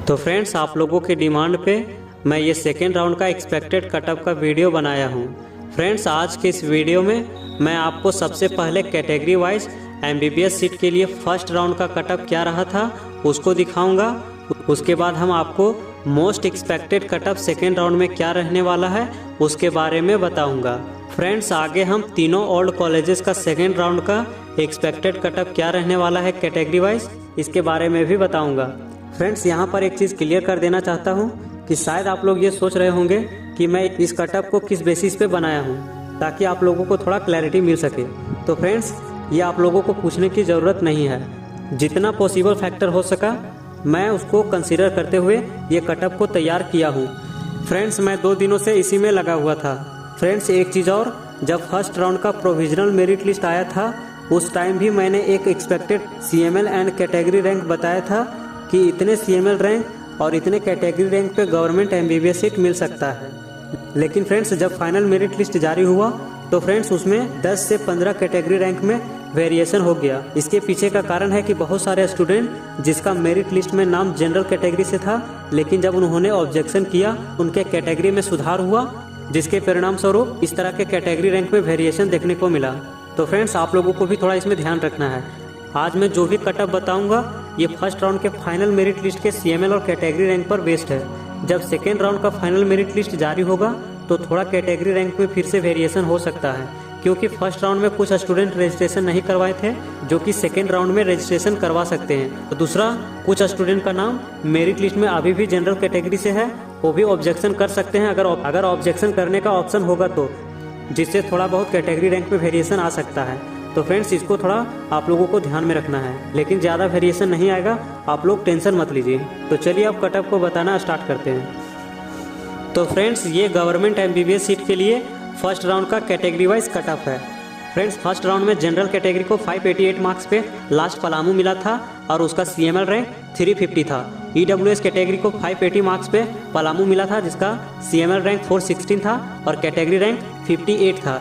तो फ्रेंड्स, आप लोगों के डिमांड पे मैं ये सेकेंड राउंड का एक्सपेक्टेड कटअप का वीडियो बनाया हूँ। फ्रेंड्स, आज के इस वीडियो में मैं आपको सबसे पहले कैटेगरी वाइज एमबीबीएस सीट के लिए फर्स्ट राउंड का कटअप क्या रहा था उसको दिखाऊंगा। उसके बाद हम आपको most expected cutoff second round में क्या रहने वाला है उसके बारे में बताऊंगा। फ्रेंड्स, आगे हम तीनों ओल्ड कॉलेजेस का सेकेंड राउंड का एक्सपेक्टेड कटअप क्या रहने वाला है कैटेगरी वाइज, इसके बारे में भी बताऊंगा। फ्रेंड्स, यहाँ पर एक चीज़ क्लियर कर देना चाहता हूँ कि शायद आप लोग ये सोच रहे होंगे कि मैं इस कटअप को किस बेसिस पे बनाया हूँ, ताकि आप लोगों को थोड़ा क्लैरिटी मिल सके। तो फ्रेंड्स, ये आप लोगों को पूछने की ज़रूरत नहीं है। जितना पॉसिबल फैक्टर हो सका मैं उसको कंसीडर करते हुए ये कटअप को तैयार किया हूँ। फ्रेंड्स, मैं 2 दिनों से इसी में लगा हुआ था। फ्रेंड्स, एक चीज़ और, जब फर्स्ट राउंड का प्रोविजनल मेरिट लिस्ट आया था उस टाइम भी मैंने एक expected CML and category rank बताया था कि इतने CML रैंक और इतने कैटेगरी रैंक पे गवर्नमेंट MBBS सीट मिल सकता है। लेकिन फ्रेंड्स, जब फाइनल मेरिट लिस्ट जारी हुआ तो फ्रेंड्स उसमें 10 से 15 कैटेगरी रैंक में वेरिएशन हो गया। इसके पीछे का कारण है कि बहुत सारे स्टूडेंट जिसका मेरिट लिस्ट में नाम जनरल कैटेगरी से था, लेकिन जब उन्होंने ऑब्जेक्शन किया उनके कैटेगरी में सुधार हुआ, जिसके परिणाम स्वरूप इस तरह के कैटेगरी रैंक में वेरिएशन देखने को मिला। तो फ्रेंड्स, आप लोगों को भी थोड़ा इसमें ध्यान रखना है। आज मैं जो भी कटअप बताऊंगा ये फर्स्ट राउंड के फाइनल मेरिट लिस्ट के CML और कैटेगरी रैंक पर बेस्ड है। जब सेकेंड राउंड का फाइनल मेरिट लिस्ट जारी होगा तो थोड़ा कैटेगरी रैंक में फिर से वेरिएशन हो सकता है, क्योंकि फर्स्ट राउंड में कुछ स्टूडेंट रजिस्ट्रेशन नहीं करवाए थे जो कि सेकेंड राउंड में रजिस्ट्रेशन करवा सकते हैं। तो दूसरा, कुछ स्टूडेंट का नाम मेरिट लिस्ट में अभी भी जनरल कैटेगरी से है, वो भी ऑब्जेक्शन कर सकते हैं अगर ऑब्जेक्शन करने का ऑप्शन होगा तो, जिससे थोड़ा बहुत कैटेगरी रैंक में वेरिएशन आ सकता है। तो फ्रेंड्स, इसको थोड़ा आप लोगों को ध्यान में रखना है, लेकिन ज़्यादा वेरिएशन नहीं आएगा, आप लोग टेंशन मत लीजिए। तो चलिए अब कटअप को बताना स्टार्ट करते हैं। तो फ्रेंड्स, ये गवर्नमेंट MBBS सीट के लिए फर्स्ट राउंड का कैटेगरी वाइज कटअप है। फ्रेंड्स, फर्स्ट राउंड में जनरल कैटेगरी को 588 मार्क्स पे लास्ट पलामू मिला था और उसका CML रैंक 350 था। EWS कैटेगरी को 580 मार्क्स पे पलामू मिला था जिसका CML रैंक 416 था और कैटेगरी रैंक 58 था।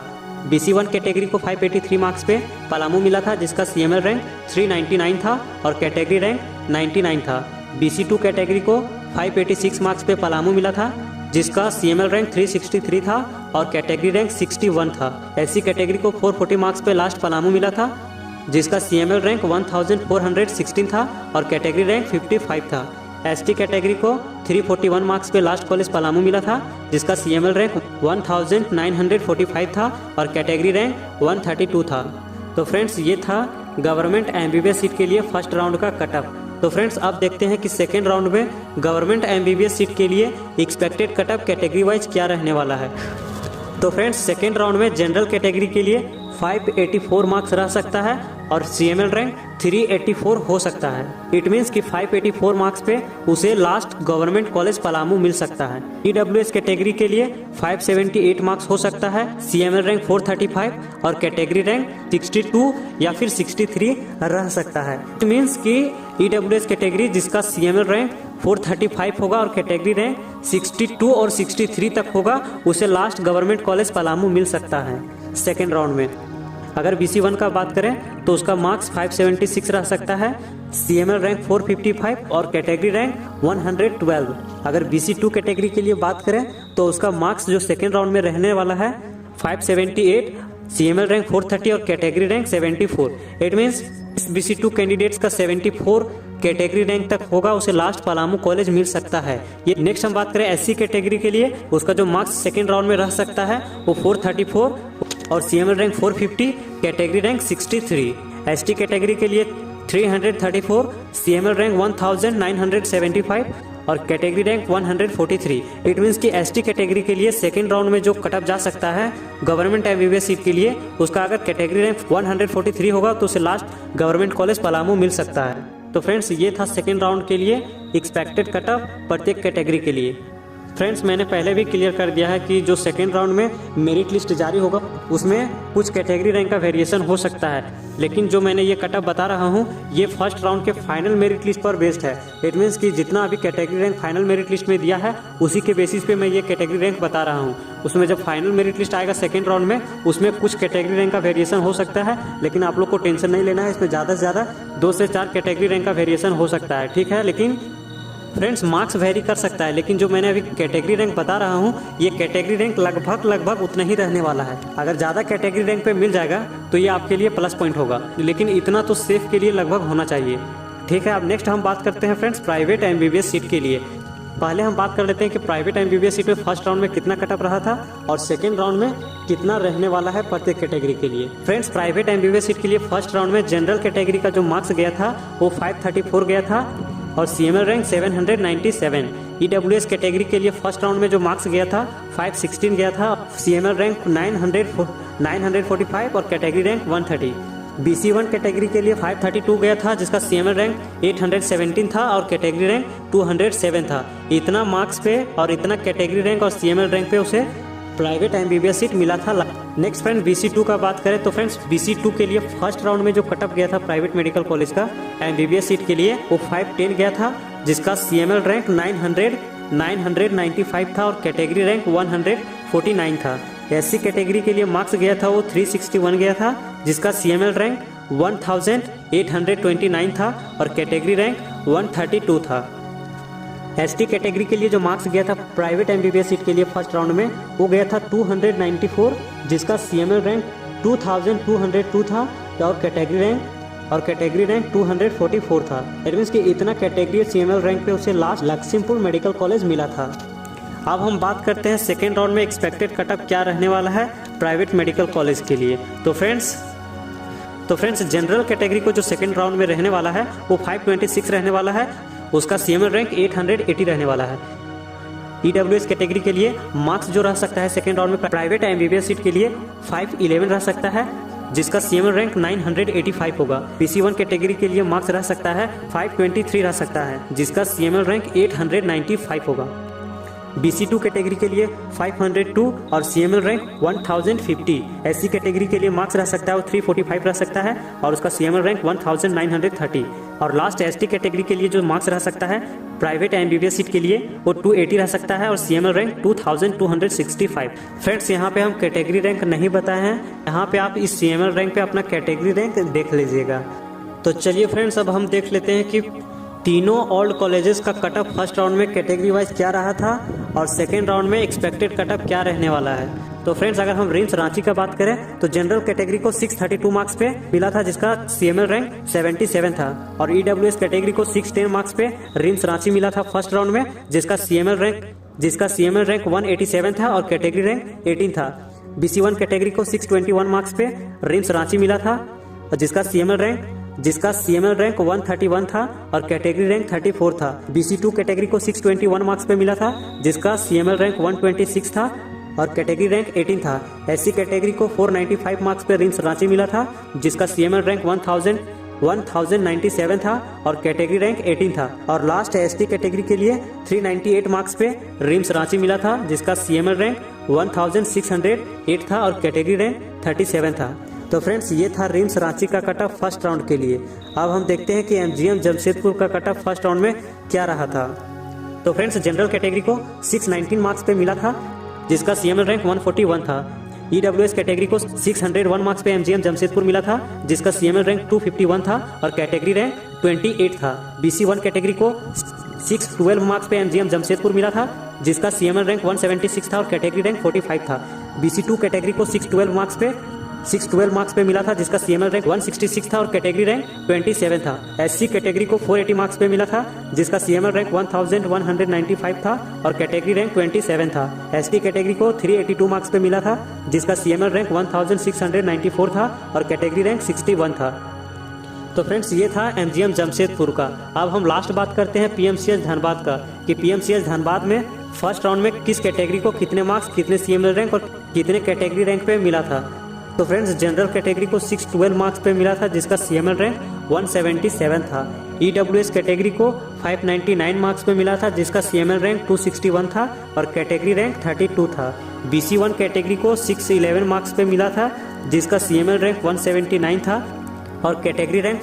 BC1 कैटेगरी को 583 मार्क्स पे पलामू मिला था जिसका CML रैंक 399 था और कैटेगरी रैंक 99 था। BC2 कैटेगरी को 586 मार्क्स पे पलामू मिला था जिसका CML रैंक 363 था और कैटेगरी रैंक 61 था। SC कैटेगरी को 440 मार्क्स पे लास्ट पलामू मिला था जिसका CML रैंक 1416 था और कैटेगरी रैंक 55 था। ST कैटेगरी को 341 मार्क्स पे लास्ट कॉलेज पलामू मिला था जिसका CML रैंक 1945 था और कैटेगरी रैंक 132 था। तो फ्रेंड्स, ये था गवर्नमेंट MBBS सीट के लिए फर्स्ट राउंड का कटअप। तो फ्रेंड्स, अब देखते हैं कि सेकेंड राउंड में गवर्नमेंट MBBS सीट के लिए एक्सपेक्टेड कटअप कैटेगरी वाइज क्या रहने वाला है। तो फ्रेंड्स, सेकेंड राउंड में जनरल कैटेगरी के लिए 584 मार्क्स रह सकता है और CML रैंक 384 हो सकता है। इट मीन्स कि 584 मार्क्स पे उसे लास्ट गवर्नमेंट कॉलेज पलामू मिल सकता है। EWS कैटेगरी के लिए 578 मार्क्स हो सकता है, CML रैंक 435 और कैटेगरी रैंक 62 या फिर 63 रह सकता है। इट मीन्स कि EWS कैटेगरी जिसका CML रैंक 435 होगा और कैटेगरी रैंक 62 और 63 तक होगा, उसे लास्ट गवर्नमेंट कॉलेज पलामू मिल सकता है सेकेंड राउंड में। अगर BC1 का बात करें तो उसका मार्क्स 576 रह सकता है, CML रैंक 455 और कैटेगरी रैंक 112। अगर BC2 कैटेगरी के लिए बात करें तो उसका मार्क्स जो सेकेंड राउंड में रहने वाला है 578, CML रैंक 430 और category rank 74। It means BC2 candidates का 74 कैटेगरी रैंक तक होगा, उसे लास्ट पलामू कॉलेज मिल सकता है। ये नेक्स्ट हम बात करें SC कैटेगरी के लिए, उसका जो मार्क्स सेकेंड राउंड में रह सकता है वो 434 और CML rank 450, category rank 63। ST category के लिए 334, CML रैंक 1975 और कैटेगरी रैंक 143। इट मीन्स कि ST कैटेगरी के लिए सेकेंड राउंड में जो कटअप जा सकता है गवर्नमेंट MBBS सीट के लिए, उसका अगर कैटेगरी रैंक 143 होगा तो उसे लास्ट गवर्नमेंट कॉलेज पलामू मिल सकता है। तो फ्रेंड्स, ये था सेकेंड राउंड के लिए एक्सपेक्टेड कटअप प्रत्येक कैटेगरी के लिए। फ्रेंड्स, मैंने पहले भी क्लियर कर दिया है कि जो सेकेंड राउंड में मेरिट लिस्ट जारी होगा उसमें कुछ कैटेगरी रैंक का वेरिएशन हो सकता है, लेकिन जो मैंने ये कटअप बता रहा हूँ ये फर्स्ट राउंड के फाइनल मेरिट लिस्ट पर बेस्ड है। इट मीन्स कि जितना अभी category rank final merit list में दिया है उसी के बेसिस पे मैं ये कैटेगरी रैंक बता रहा हूँ। उसमें जब फाइनल मेरिट लिस्ट आएगा सेकेंड राउंड में उसमें कुछ कैटेगरी रैंक का वेरिएशन हो सकता है, लेकिन आप लोग को टेंशन नहीं लेना है, इसमें ज़्यादा से ज़्यादा 2 से 4 कैटेगरी रैंक का वेरिएशन हो सकता है, ठीक है। लेकिन फ्रेंड्स मार्क्स वेरी कर सकता है, लेकिन जो मैंने अभी कैटेगरी रैंक बता रहा हूँ ये कैटेगरी रैंक लगभग उतना ही रहने वाला है। अगर ज़्यादा कैटेगरी रैंक पे मिल जाएगा तो ये आपके लिए प्लस पॉइंट होगा, लेकिन इतना तो सेफ के लिए लगभग होना चाहिए। ठीक है, अब नेक्स्ट हम बात करते हैं फ्रेंड्स प्राइवेट एमबीबीएस सीट के लिए। पहले हम बात कर लेते हैं कि प्राइवेट एमबीबीएस सीट में फर्स्ट राउंड में कितना कटअप रहा था और सेकंड राउंड में कितना रहने वाला है प्रत्येक कैटेगरी के लिए। फ्रेंड्स प्राइवेट एमबीबीएस सीट के लिए फर्स्ट राउंड में जनरल कैटेगरी का जो मार्क्स गया था वो 534 गया था और सीएमएल रैंक 797। ईडब्ल्यूएस कैटेगरी के लिए फर्स्ट राउंड में जो मार्क्स गया था 516 गया था, सीएमएल रैंक 945 और कैटेगरी रैंक 130। BC1 कैटेगरी के लिए 532 गया था जिसका सीएमएल रैंक 817 था और कैटेगरी रैंक 207 था। इतना मार्क्स पे और इतना कैटेगरी रैंक और सीएमएल रैंक पे उसे प्राइवेट एमबीबीएस सीट मिला था। नेक्स्ट फ्रेंड BC2 का बात करें तो फ्रेंड्स BC2 के लिए फर्स्ट राउंड में जो कटअप गया था प्राइवेट मेडिकल कॉलेज का एमबीबीएस सीट के लिए वो 510 गया था जिसका सीएमएल रैंक 995 था और कैटेगरी रैंक 149 था। SC कैटेगरी के लिए मार्क्स गया था वो 361 गया था जिसका सीएमएल रैंक 1829 था और कैटेगरी रैंक 132 था। ST कैटेगरी के लिए जो मार्क्स गया था प्राइवेट एमबीबीएस सीट के लिए फर्स्ट राउंड में वो गया था 294 जिसका सीएमएल रैंक 2202 था और कैटेगरी रैंक 244 था। इट मीन्स कि इतना कैटेगरी सीएमएल रैंक पे उसे लास्ट लक्ष्मीपुर मेडिकल कॉलेज मिला था। अब हम बात करते हैं सेकेंड राउंड में एक्सपेक्टेड कटअप क्या रहने वाला है प्राइवेट मेडिकल कॉलेज के लिए। तो फ्रेंड्स जनरल कैटेगरी को जो सेकेंड राउंड में रहने वाला है वो 526 रहने वाला है, उसका सीएमएल रैंक 880 रहने वाला है। ईडब्ल्यूएस कैटेगरी के लिए मार्क्स जो रह सकता है सेकेंड राउंड में प्राइवेट एमबीबीएस सीट के लिए 511 रह सकता है जिसका सीएमएल रैंक 985 होगा। BC1 कैटेगरी के लिए मार्क्स रह सकता है 523 रह सकता है जिसका सीएमएल रैंक 895 होगा। BC2 कैटेगरी के लिए 502 और सीएमएल रैंक 1050। SC कैटेगरी के लिए मार्क्स रह सकता है वो 345 रह सकता है और उसका सीएमएल रैंक 1930। और लास्ट ST कैटेगरी के लिए जो मार्क्स रह सकता है प्राइवेट एमबीबीएस सीट के लिए वो 280 रह सकता है और सीएमएल रैंक 2265। फ्रेंड्स यहाँ पे हम कैटेगरी रैंक नहीं बताए हैं, यहाँ पे आप इस सीएमएल रैंक पे अपना कैटेगरी रैंक देख लीजिएगा। तो चलिए फ्रेंड्स अब हम देख लेते हैं कि तीनों ओल्ड कॉलेजेस का कटअप फर्स्ट राउंड में कैटेगरी वाइज क्या रहा था और सेकेंड राउंड में एक्सपेक्टेड कटअप क्या रहने वाला है। तो फ्रेंड्स अगर हम रिम्स रांची का बात करें तो जनरल कैटेगरी को 632 मार्क्स पे मिला था जिसका सीएमएल रैंक 77 था और ईडब्ल्यूएस कैटेगरी को 610 मार्क्स पे रिम्स रांची मिला था फर्स्ट राउंड में जिसका सीएमएल रैंक 187 था और कैटेगरी रैंक 18 था। BC1 कैटेगरी को 621 मार्क्स पे रिम्स रांची मिला था और जिसका सीएमएल रैंक 131 था और कैटेगरी रैंक 34 था। BC2 कैटेगरी को 621 मार्क्स पे मिला था जिसका सीएमएल रैंक 126 था और कैटेगरी रैंक 18 था। SC कैटेगरी को 495 मार्क्स पे रिम्स रांची मिला था जिसका सीएमएल रैंक 1097 था और कैटेगरी रैंक 18 था। और लास्ट ST कैटेगरी के लिए 398 मार्क्स पे रिम्स रांची मिला था जिसका सीएमएल रैंक 1608 था और कैटेगरी रैंक 37 था। तो फ्रेंड्स ये था रिम्स रांची का कटअप फर्स्ट राउंड के लिए। अब हम देखते हैं कि MGM जमशेदपुर का कटअप फर्स्ट राउंड में क्या रहा था। तो फ्रेंड्स जनरल कैटेगरी को 619 मार्क्स पे मिला था जिसका सीएमएल रैंक 141 था। ईडब्ल्यूएस कैटेगरी को 601 मार्क्स पे MGM जमशेदपुर मिला था जिसका सीएमएल रैंक 251 था और कैटेगरी रैंक 28 था। BC1 कैटेगरी को 612 मार्क्स पे MGM जमशेदपुर मिला था जिसका सीएमएल रैंक 176 था और कैटेगरी रैंक 45 था। BC2 कैटेगरी को 612 मार्क्स पे मिला था जिसका सीएमएल रैंक 166 था और कैटेगरी रैंक 27 था। SC कैटेगरी को 480 मार्क्स पे मिला था जिसका सीएमएल रैंक 1195 था और कैटेगरी रैंक 27 था। ST कैटेगरी को 382 मार्क्स पे मिला था जिसका सीएमएल रैंक 1694 था और कैटेगरी रैंक 61 था। तो फ्रेंड्स ये था MGM जमशेदपुर का। अब हम लास्ट बात करते हैं PMCH धनबाद का कि PMCH धनबाद में फर्स्ट राउंड में किस कैटेगरी को कितने मार्क्स, कितने सीएमएल रैंक और कितने कैटेगरी रैंक पे मिला था। तो फ्रेंड्स जनरल कैटेगरी को 612 मार्क्स पे मिला था जिसका सीएमएल रैंक 177 था। ईडब्ल्यूएस कैटेगरी को 599 मार्क्स पे मिला था जिसका सीएमएल रैंक 261 था और कैटेगरी रैंक 32 था। BC1 कैटेगरी को 611 मार्क्स पे मिला था जिसका सीएमएल रैंक 179 था और कैटेगरी रैंक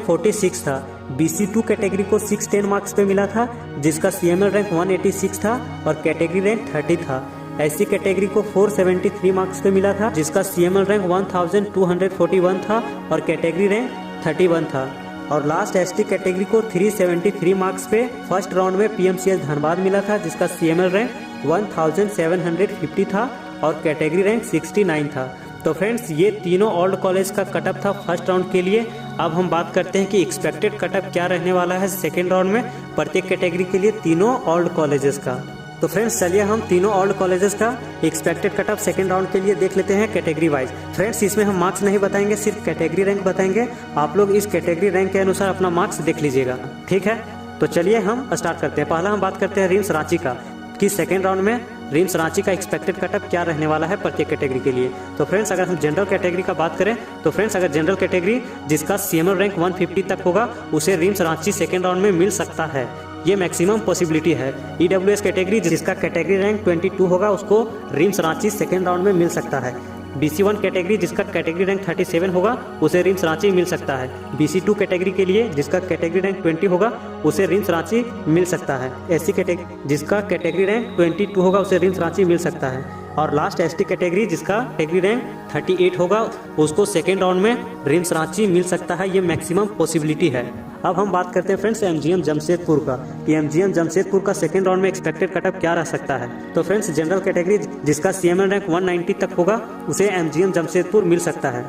46 था। BC2 कैटेगरी को 610 मार्क्स पे मिला था जिसका सीएमएल रैंक 186 था और कैटेगरी रैंक 30 था। SC कैटेगरी को 473 मार्क्स पे मिला था जिसका सीएमएल रैंक 1241 था और कैटेगरी रैंक 31 था। और लास्ट एसटी कैटेगरी को 373 मार्क्स पे फर्स्ट राउंड में पीएमसीएच धनबाद मिला था, जिसका सीएमएल रैंक 1750 था और कैटेगरी रैंक 69 था। तो फ्रेंड्स ये तीनों ओल्ड कॉलेज का कटअप था फर्स्ट राउंड के लिए। अब हम बात करते हैं कि एक्सपेक्टेड कटअप क्या रहने वाला है सेकेंड राउंड में प्रत्येक कैटेगरी के लिए तीनों ओल्ड कॉलेजेस का। तो फ्रेंड्स चलिए हम तीनों ओल्ड कॉलेजेस का एक्सपेक्टेड कटअप सेकेंड राउंड के लिए देख लेते हैं कैटेगरी वाइज। फ्रेंड्स इसमें हम मार्क्स नहीं बताएंगे, सिर्फ कैटेगरी रैंक बताएंगे। आप लोग इस कैटेगरी रैंक के अनुसार अपना मार्क्स देख लीजिएगा, ठीक है। तो चलिए हम स्टार्ट करते हैं। पहला हम बात करते हैं रिम्स रांची का कि सेकेंड राउंड में रिम्स रांची का एक्सपेक्टेड कटअप क्या रहने वाला है प्रत्येक कैटेगरी के लिए। तो फ्रेंड्स अगर हम जनरल कैटेगरी का बात करें तो फ्रेंड्स अगर जनरल कैटेगरी जिसका सीएमएल रैंक 150 तक होगा उसे रिम्स रांची सेकेंड राउंड में मिल सकता है, ये मैक्सिमम पॉसिबिलिटी है। ईडब्ल्यूएस कैटेगरी जिसका कैटेगरी रैंक 22 होगा उसको रिम्स रांची सेकेंड राउंड में मिल सकता है। BC1 कैटेगरी जिसका कैटेगरी रैंक 37 होगा उसे रिम्स रांची मिल सकता है। BC2 कैटेगरी के लिए जिसका कैटेगरी रैंक 20 होगा उसे रिम्स रांची मिल सकता है। SC कैटेगरी जिसका कैटेगरी रैंक 22 होगा उसे रिम्स रांची मिल सकता है। और लास्ट ST कैटेगरी जिसका कैटेगरी रैंक 38 होगा उसको सेकेंड राउंड में रिम्स रांची मिल सकता है, ये मैक्सिमम पॉसिबिलिटी है। अब हम बात करते हैं फ्रेंड्स MGM जमशेदपुर का कि MGM जमशेदपुर का सेकेंड राउंड में एक्सपेक्टेड कटअप क्या रह सकता है। तो फ्रेंड्स जनरल कैटेगरी जिसका सीएमएल रैंक 190 तक होगा उसे MGM जमशेदपुर मिल सकता है।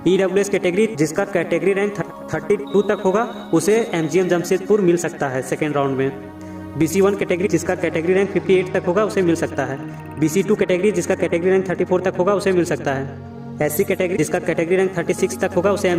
EWS कैटेगरी जिसका कैटेगरी रैंक 32 तक होगा उसे MGM जमशेदपुर मिल सकता है सेकेंड राउंड में। BC1 कैटेगरी जिसका कैटेगरी रैंक 58 तक होगा उसे मिल सकता है। BC2 कैटेगरी जिसका कैटेगरी रैंक 34 तक होगा उसे मिल सकता है। SC कैटेगरी जिसका कैटेगरी रैंक 36 तक होगा उसे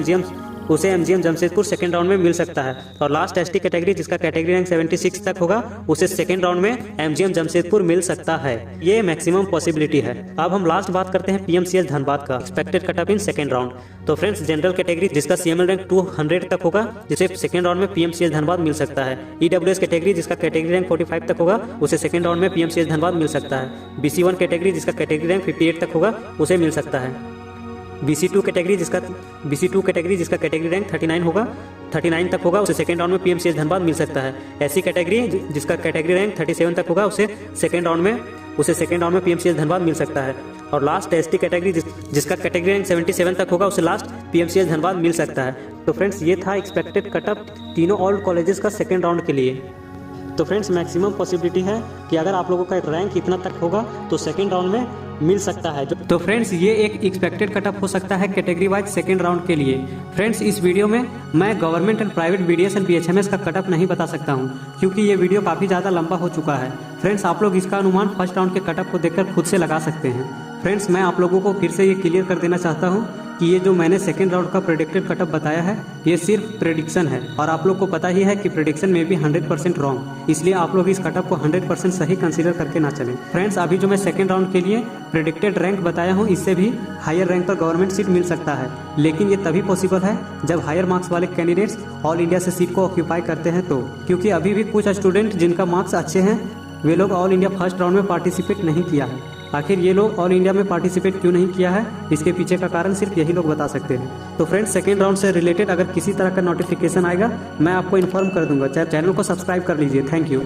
MGM जमशेदपुर सेकेंड राउंड में मिल सकता है। और लास्ट ST कैटेगरी जिसका कैटेगरी रैंक 76 तक होगा उसे सेकेंड राउंड में MGM जमशेदपुर मिल सकता है, ये मैक्सिमम पॉसिबिलिटी है। अब हम लास्ट बात करते हैं PMCH धनबाद का expected cutoff in second round. तो फ्रेंड्स जनरल कैटेगरी जिसका सीएमएल रैंक 200 तक होगा जिसे सेकेंड राउंड में PMCH धनबाद मिल सकता है। EWS कैटेगरी जिसका कैटेगरी रैंक 45 तक होगा उसे सेकेंड राउंड में PMCH धनबाद मिल सकता है। BC1 कैटेगरी जिसका कैटेगरी रैंक 58 तक होगा उसे मिल सकता है। BC2 कैटेगरी जिसका कैटेगरी रैंक 39 तक होगा उसे सेकेंड राउंड में PMCH धनबाद मिल सकता है। SC कैटेगरी जिसका कैटेगरी रैंक 37 तक होगा उसे सेकेंड राउंड में PMCH धनबाद मिल सकता है। और लास्ट ST कैटेगरी जिसका कैटेगरी रैंक 77 तक होगा उसे लास्ट PMCH धनबाद मिल सकता है। तो फ्रेंड्स ये था एक्सपेक्टेड कटअप तीनों ओल्ड कॉलेजेस का सेकेंड राउंड के लिए। तो फ्रेंड्स मैक्सिमम पॉसिबिलिटी है कि अगर आप लोगों का रैंक इतना तक होगा तो सेकेंड राउंड में मिल सकता है। तो फ्रेंड्स ये एक एक्सपेक्टेड कटअप हो सकता है कैटेगरी वाइज सेकेंड राउंड के लिए। फ्रेंड्स इस वीडियो में मैं government and private BDS and BHMS का कटअप नहीं बता सकता हूं क्योंकि ये वीडियो काफ़ी ज़्यादा लंबा हो चुका है। फ्रेंड्स आप लोग इसका अनुमान फर्स्ट राउंड के कटअप को देखकर खुद से लगा सकते हैं। फ्रेंड्स मैं आप लोगों को फिर से ये क्लियर कर देना चाहता हूँ कि ये जो मैंने सेकेंड राउंड का प्रेडिक्टेड कटअप बताया है ये सिर्फ प्रेडिक्शन है और आप लोग को पता ही है कि प्रेडिक्शन में भी 100% रॉन्ग, इसलिए आप लोग इस कटअप को 100% सही कंसीडर करके ना चलें। फ्रेंड्स अभी जो मैं सेकेंड राउंड के लिए प्रेडिक्टेड रैंक बताया हूँ इससे भी हायर रैंक पर गवर्नमेंट सीट मिल सकता है, लेकिन ये तभी पॉसिबल है जब हायर मार्क्स वाले कैंडिडेट्स ऑल इंडिया से सीट को ऑक्यूपाई करते हैं तो, क्योंकि अभी भी कुछ स्टूडेंट जिनका मार्क्स अच्छे हैं वे लोग ऑल इंडिया फर्स्ट राउंड में पार्टिसिपेट नहीं किया है। आखिर ये लोग ऑल इंडिया में पार्टिसिपेट क्यों नहीं किया है, इसके पीछे का कारण सिर्फ यही लोग बता सकते हैं। तो फ्रेंड्स सेकेंड राउंड से रिलेटेड अगर किसी तरह का नोटिफिकेशन आएगा मैं आपको इन्फॉर्म कर दूंगा। चैनल को सब्सक्राइब कर लीजिए। Thank you.